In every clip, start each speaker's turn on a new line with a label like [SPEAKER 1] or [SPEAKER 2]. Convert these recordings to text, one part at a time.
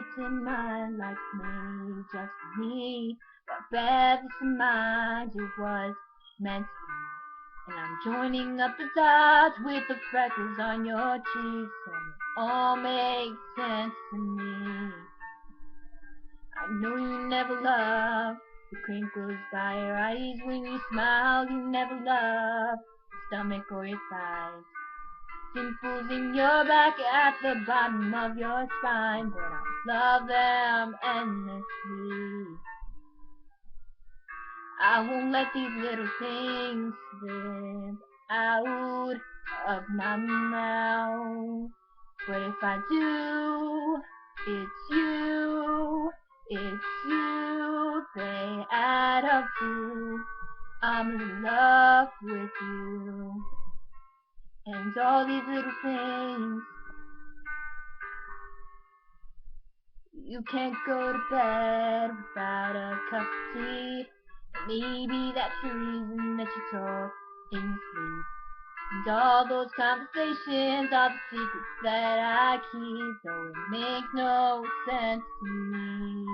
[SPEAKER 1] it's in mind like me, just for me. But bear this in mind, it was meant to be. And I'm joining up the dots with the freckles on your cheeks, and it all makes sense to me. I know you never loved the crinkles by your eyes when you smile. You never loved your stomach or your thighs. Dimples in your back at the bottom of your spine, but I love them endlessly. I won't let these little things slip out of my mouth. But if I do, it's you, it's you, they add up to I'm in love with you. And all these little things, you can't go to bed without a cup of tea. Maybe that's the reason that you talk in your sleep. And all those conversations are the secrets that I keep, though it makes no sense to me.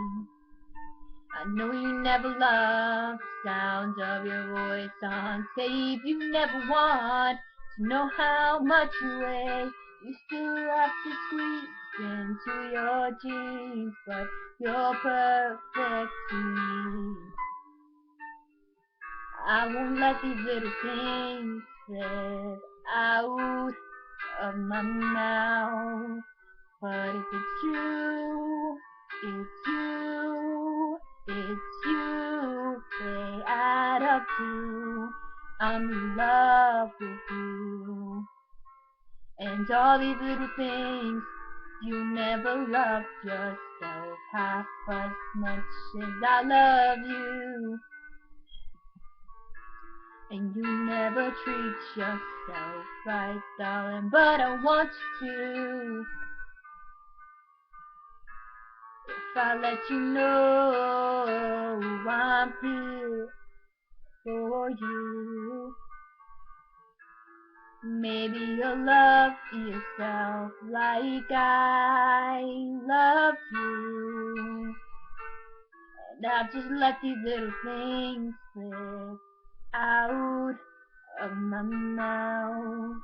[SPEAKER 1] I know you never loved the sound of your voice on tape. You never want to know how much you weigh. You still have to squeeze into your jeans, but you're perfect to me. I won't let these little things slip out of my mouth. But if it's you, it's you, it's you, they add up to I'm in love with you. And all these little things, you never loved yourself half as much as I love you. And you never treat yourself right, darling, but I want you to. If I let you know I'm here for you, maybe you'll love yourself like I love you. And I'll just let these little things slip out of my mouth,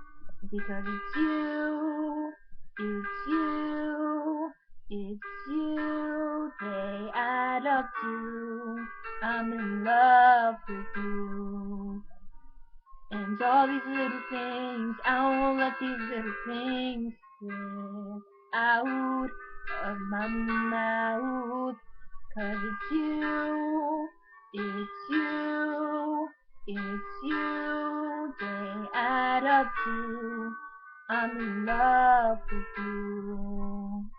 [SPEAKER 1] because it's you, it's you, it's you, they add up to I'm in love with you. And all these little things, I won't let these little things slip out of my mouth, 'cause it's you, it's you, it's you, they add up to I'm in love with you.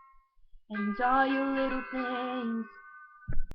[SPEAKER 1] And all your little things,